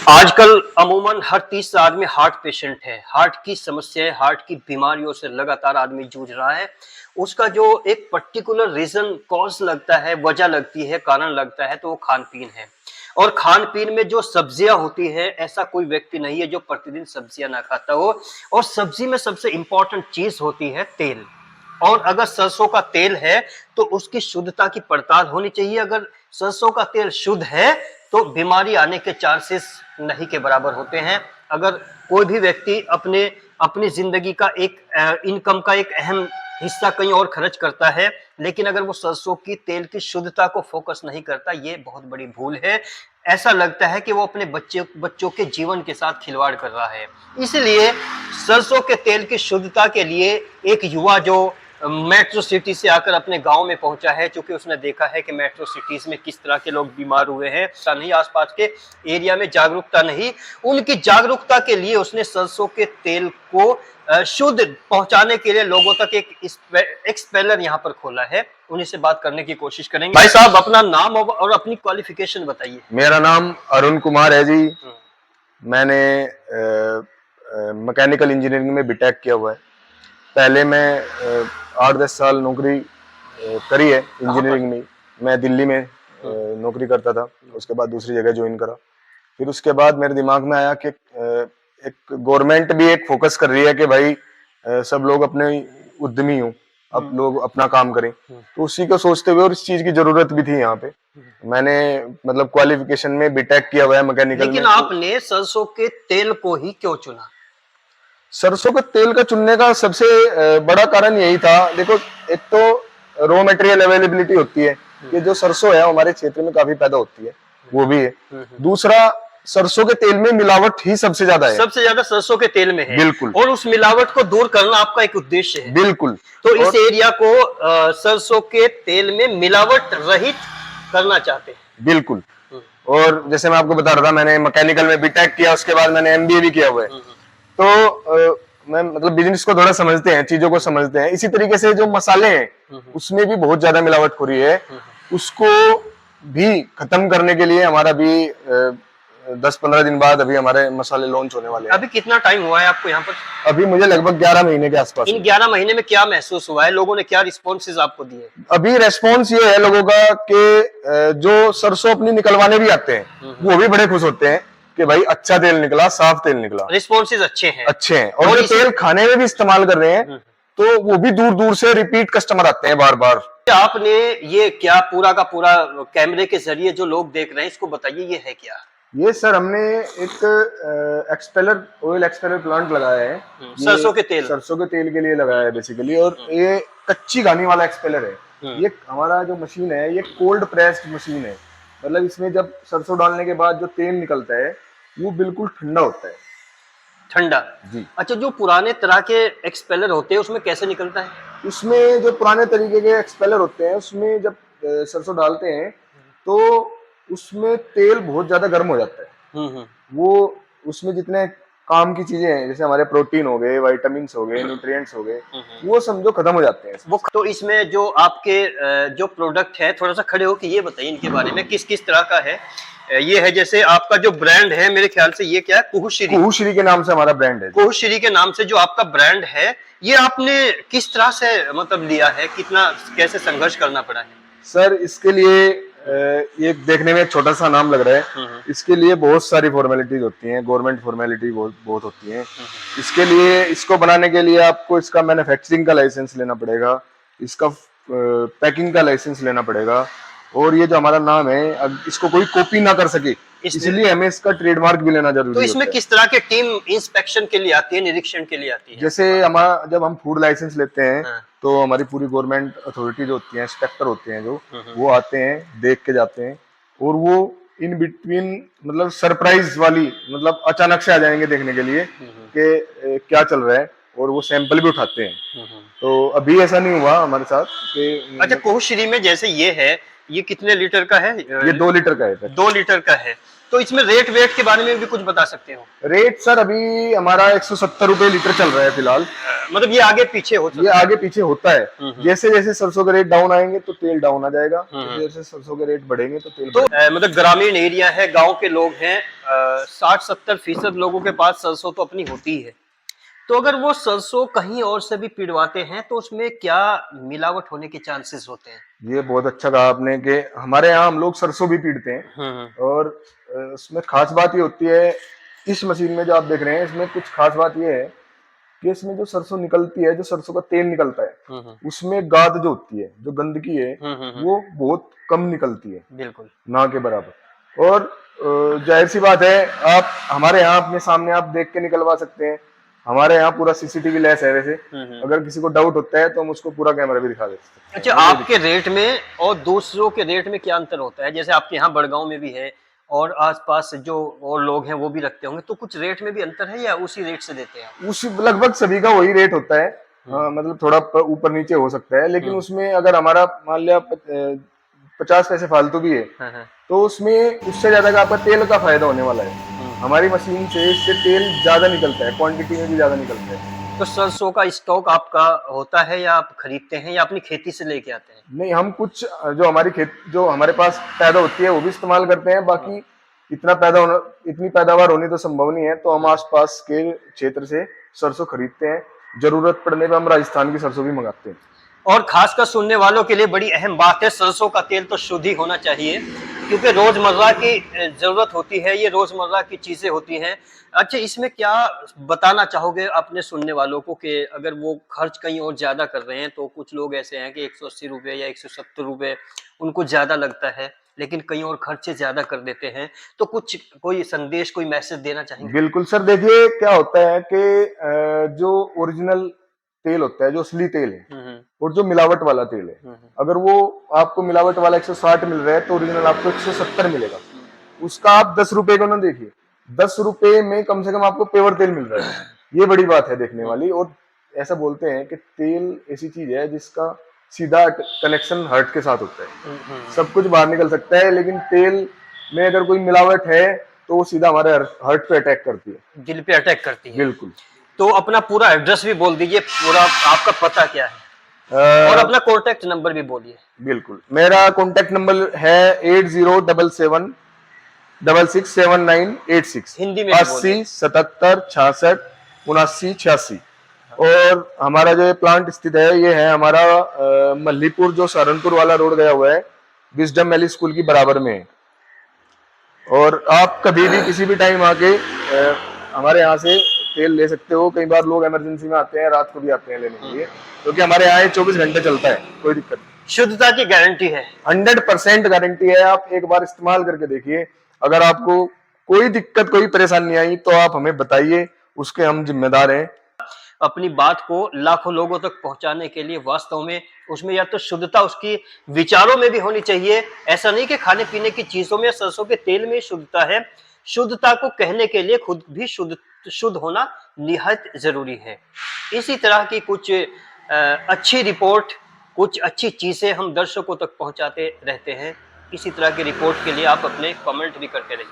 आजकल अमूमन हर तीसरा आदमी हार्ट पेशेंट है। हार्ट की समस्याएं, हार्ट की बीमारियों से लगातार आदमी जूझ रहा है। उसका जो एक पर्टिकुलर रीजन कॉज लगता है, वजह लगती है, कारण लगता है, तो वो खान पीन है। और खान पीन में जो सब्जियां होती है, ऐसा कोई व्यक्ति नहीं है जो प्रतिदिन सब्जियां ना खाता हो। और सब्जी में सबसे इंपॉर्टेंट चीज होती है तेल। और अगर सरसों का तेल है तो उसकी शुद्धता की पड़ताल होनी चाहिए। अगर सरसों का तेल शुद्ध है तो बीमारी आने के चांसेस नहीं के बराबर होते हैं। अगर कोई भी व्यक्ति अपने अपनी जिंदगी का एक इनकम का एक अहम हिस्सा कहीं और खर्च करता है, लेकिन अगर वो सरसों की तेल की शुद्धता को फोकस नहीं करता, ये बहुत बड़ी भूल है। ऐसा लगता है कि वो अपने बच्चों के जीवन के साथ खिलवाड़ कर रहा है। इसलिए सरसों के तेल की शुद्धता के लिए एक युवा जो मेट्रो सिटी से आकर अपने गांव में पहुंचा है, क्योंकि उसने देखा है कि मेट्रो सिटीज में किस तरह के लोग बीमार हुए हैं, नहीं आसपास के एरिया में जागरूकता नहीं, उनकी जागरूकता के लिए उसने सरसों के तेल को शुद्ध पहुंचाने के लिए लोगों तक एक एक्सपेलर यहाँ पर खोला है। उन्हीं से बात करने की कोशिश करेंगे। भाई साहब, अपना नाम और अपनी क्वालिफिकेशन बताइए। मेरा नाम अरुण कुमार है जी। मैंने मैकेनिकल इंजीनियरिंग में बीटेक किया हुआ है। पहले मैं 8-10 साल नौकरी करी है इंजीनियरिंग में। मैं दिल्ली में नौकरी करता था, उसके बाद दूसरी जगह ज्वाइन करा। फिर उसके बाद मेरे दिमाग में आया कि एक गवर्नमेंट भी एक फोकस कर रही है कि भाई सब लोग अपने उद्यमी हों, अब लोग अपना काम करें, तो उसी को सोचते हुए, और इस चीज की जरूरत भी थी यहाँ पे, मैंने मतलब क्वालिफिकेशन में बीटेक किया हुआ है मैकेनिकल में। लेकिन आपने सरसों के तेल को ही क्यों चुना? सरसों के तेल का चुनने का सबसे बड़ा कारण यही था। देखो, एक तो रॉ मटेरियल अवेलेबिलिटी होती है कि जो सरसों है हमारे क्षेत्र में काफी पैदा होती है, वो भी है। दूसरा, सरसों के तेल में मिलावट ही सबसे ज्यादा है। सबसे ज्यादा सरसों के तेल में है। बिल्कुल। और उस मिलावट को दूर करना आपका एक उद्देश्य है। बिल्कुल। तो इस एरिया को सरसों के तेल में मिलावट रहित करना चाहते हैं। बिल्कुल। और जैसे मैं आपको बता रहा था, मैंने मैकेनिकल में बीटेक किया, उसके बाद मैंने एमबीए भी किया हुआ है। तो मैं मतलब बिजनेस को थोड़ा समझते हैं, चीजों को समझते हैं। इसी तरीके से जो मसाले हैं उसमें भी बहुत ज्यादा मिलावटखोरी है। उसको भी खत्म करने के लिए हमारा भी 10-15 दिन बाद अभी हमारे मसाले लॉन्च होने वाले हैं। अभी कितना टाइम हुआ है आपको यहाँ पर? अभी मुझे लगभग 11 महीने के आसपास। इन 11 महीने में क्या महसूस हुआ है? लोगों ने क्या रिस्पॉन्सेज आपको दिए? अभी रेस्पॉन्स ये है लोगों का कि जो सरसों अपनी निकलवाने भी आते हैं वो भी बड़े खुश होते हैं कि भाई अच्छा तेल निकला, साफ तेल निकला। रिस्पॉन्सेज अच्छे हैं। अच्छे हैं। और जो तेल खाने में भी इस्तेमाल कर रहे हैं तो वो भी दूर दूर से रिपीट कस्टमर आते हैं बार बार। आपने ये क्या पूरा का पूरा कैमरे के जरिए जो लोग देख रहे हैं, इसको बताइए, ये है क्या? ये सर हमने एक एक्सपेलर, ऑयल एक्सपेलर प्लांट लगाया है। सरसों के तेल के लिए लगाया है बेसिकली। और ये कच्ची घानी वाला एक्सपेलर है। ये हमारा जो मशीन है ये कोल्ड प्रेस्ड मशीन है। मतलब इसमें जब सरसों डालने के बाद जो तेल निकलता है वो बिल्कुल ठंडा होता है। ठंडा जी। अच्छा, जो पुराने तरह के एक्सपेलर होते हैं उसमें कैसे निकलता है? उसमें जो पुराने तरीके के एक्सपेलर होते हैं उसमें जब सरसों डालते हैं तो उसमें तेल बहुत ज्यादा गर्म हो जाता है। वो उसमें जितने काम की चीजें हैं, जैसे हमारे प्रोटीन हो गए, विटामिन हो गए, न्यूट्रिएंट्स हो गए, वो समझो खत्म हो जाते हैं। वो तो इसमें जो आपके जो प्रोडक्ट है, थोड़ा सा खड़े होकर ये बताइए इनके बारे में, किस किस तरह का है ये? है जैसे आपका जो ब्रांड है, मेरे ख्याल से ये क्या है? कुहुश्री के नाम से हमारा ब्रांड है। कुहुश्री के नाम से जो आपका ब्रांड है, ये आपने किस तरह से मतलब लिया है? कितना कैसे संघर्ष करना पड़ा है? सर इसके लिए ये देखने में एक छोटा सा नाम लग रहा है, इसके लिए बहुत सारी फॉर्मेलिटीज होती हैं, गवर्नमेंट फॉर्मेलिटी बहुत होती हैं। इसके लिए, इसको बनाने के लिए आपको इसका मैन्युफैक्चरिंग का लाइसेंस लेना पड़ेगा, इसका पैकिंग का लाइसेंस लेना पड़ेगा। और ये जो हमारा नाम है, अब इसको कोई कॉपी ना कर सके, इसलिए हमें इसका ट्रेडमार्क भी लेना जरूरी है। तो इसमें किस तरह की टीम इंस्पेक्शन के लिए आती है, निरीक्षण के लिए आती है? जैसे हमारा जब हम फूड लाइसेंस लेते हैं तो हमारी पूरी गवर्नमेंट अथॉरिटी जो होती है, इंस्पेक्टर होते हैं जो, वो आते हैं, देख के जाते हैं। और वो इन बिटवीन मतलब सरप्राइज वाली, मतलब अचानक से आ जाएंगे देखने के लिए कि क्या चल रहा है, और वो सैंपल भी उठाते हैं। तो अभी ऐसा नहीं हुआ हमारे साथ कि अच्छा, कुहुश्री में जैसे ये है, ये कितने लीटर का है? ये 2 लीटर का है। 2 लीटर का है। तो इसमें रेट वेट के बारे में भी कुछ बता सकते हो? रेट सर अभी हमारा 170 रुपए लीटर चल रहा है फिलहाल। मतलब ये आगे पीछे हो ये सकता है? आगे पीछे होता है। जैसे जैसे सरसों के रेट डाउन आएंगे तो तेल डाउन आ जाएगा, हम्म। जैसे जैसे सरसों के रेट बढ़ेंगे तो तेल तो बढ़ेगा। मतलब ग्रामीण एरिया है, गांव के लोग हैं, 60-70% लोगों के पास सरसों तो अपनी होती है। तो अगर वो सरसों कहीं और से भी पिड़वाते हैं तो उसमें क्या मिलावट होने के चांसेस होते हैं? ये बहुत अच्छा कहा आपने कि हमारे यहाँ हम लोग सरसों भी पीटते हैं। और उसमें खास बात ये होती है, इस मशीन में जो आप देख रहे हैं इसमें कुछ खास बात ये है कि इसमें जो सरसों निकलती है, जो सरसों का तेल निकलता है, उसमें गाद जो होती है, जो गंदगी है, वो बहुत कम निकलती है, बिल्कुल। ना के बराबर। और जाहिर सी बात है, आप हमारे यहाँ अपने सामने आप देख के निकलवा सकते हैं। हमारे यहाँ पूरा सीसीटीवी लेस है वैसे। अगर किसी को डाउट होता है तो हम उसको पूरा कैमरा भी दिखा देते हैं। अच्छा, आपके रेट में और दूसरों के रेट में क्या अंतर होता है? जैसे आपके यहाँ बड़गांव में भी है और आसपास जो और लोग हैं वो भी रखते होंगे, तो कुछ रेट में भी अंतर है या उसी रेट से देते हैं आप? उस लगभग सभी का वही रेट होता है। हाँ, मतलब थोड़ा ऊपर नीचे हो सकता है, लेकिन उसमें अगर हमारा मान लिया 50 पैसे फालतू भी है, तो उसमें उससे ज्यादा का आपका तेल का फायदा होने वाला है। हमारी मशीन से इससे तेल ज्यादा निकलता है, क्वांटिटी में भी ज्यादा निकलता है। तो सरसों का स्टॉक आपका होता है या आप खरीदते हैं या अपनी खेती से लेके आते हैं? नहीं, हम कुछ जो हमारी जो हमारे पास पैदा होती है वो भी इस्तेमाल करते हैं। बाकी इतनी पैदावार होनी तो संभव नहीं है, तो हम आसपास के क्षेत्र से सरसों खरीदते हैं। जरूरत पड़ने पर हम राजस्थान की सरसों भी मंगाते हैं। और खासकर सुनने वालों के लिए बड़ी अहम बात है, सरसों का तेल तो शुद्ध ही होना चाहिए, क्योंकि रोजमर्रा की जरूरत होती है, ये रोजमर्रा की चीजें होती हैं। अच्छा, इसमें क्या बताना चाहोगे अपने सुनने वालों को कि अगर वो खर्च कहीं और ज्यादा कर रहे हैं, तो कुछ लोग ऐसे हैं कि 180 रुपए या 170 रुपए उनको ज्यादा लगता है, लेकिन कहीं और खर्चे ज्यादा कर देते हैं, तो कुछ कोई संदेश, कोई मैसेज देना चाहेंगे? बिल्कुल सर, देखिए क्या होता है कि जो ओरिजिनल तेल होता है, जो असली तेल है, और जो मिलावट वाला तेल है, अगर वो आपको मिलावट वाला 160 मिल रहा है तो ओरिजिनल आपको 170 मिलेगा। उसका आप 10 रुपए को ना देखिए, 10 रुपए में कम से कम आपको पेवर तेल मिल रहा है। ये बड़ी बात है देखने वाली। और ऐसा बोलते हैं कि तेल ऐसी चीज है जिसका सीधा कनेक्शन हार्ट के साथ होता है। सब कुछ बाहर निकल सकता है, लेकिन तेल में अगर कोई मिलावट है तो वो सीधा हमारे हार्ट पे अटैक करती है, दिल पे अटैक करती है। बिल्कुल। तो अपना पूरा एड्रेस भी बोल दीजिए, पूरा आपका पता क्या है, और अपना कॉन्टेक्ट नंबर भी बोलिए। बिल्कुल, मेरा कॉन्टेक्ट नंबर है 8077667986। हिंदी में 80 77 66 79 86। और हमारा जो प्लांट स्थित है, ये है हमारा मल्लीपुर, जो सहारनपुर वाला रोड गया हुआ है, विजडम वैली स्कूल की बराबर में है। और आप कभी भी किसी भी टाइम आके हमारे यहाँ से तेल ले सकते हो। कई बार लोग इमरजेंसी में आते हैं, रात को भी आते हैं लेने के लिए, क्योंकि हमारे यहाँ 24 घंटे चलता है, कोई दिक्कत नहीं। शुद्धता की गारंटी है, 100% गारंटी है। आप एक बार इस्तेमाल करके देखिए, अगर आपको कोई दिक्कत, कोई परेशानी आई तो आप हमें बताइए, उसके हम जिम्मेदार हैं। अपनी बात को लाखों लोगों तक पहुंचाने के लिए वास्तव में उसमें या तो शुद्धता उसकी विचारों में भी होनी चाहिए। ऐसा नहीं कि खाने पीने की चीजों में, सरसों के तेल में शुद्धता है। शुद्धता को कहने के लिए खुद भी शुद्ध होना निहायत जरूरी है। इसी तरह की कुछ अच्छी रिपोर्ट, कुछ अच्छी चीजें हम दर्शकों तक पहुंचाते रहते हैं। इसी तरह की रिपोर्ट के लिए आप अपने कमेंट भी करते रहिए।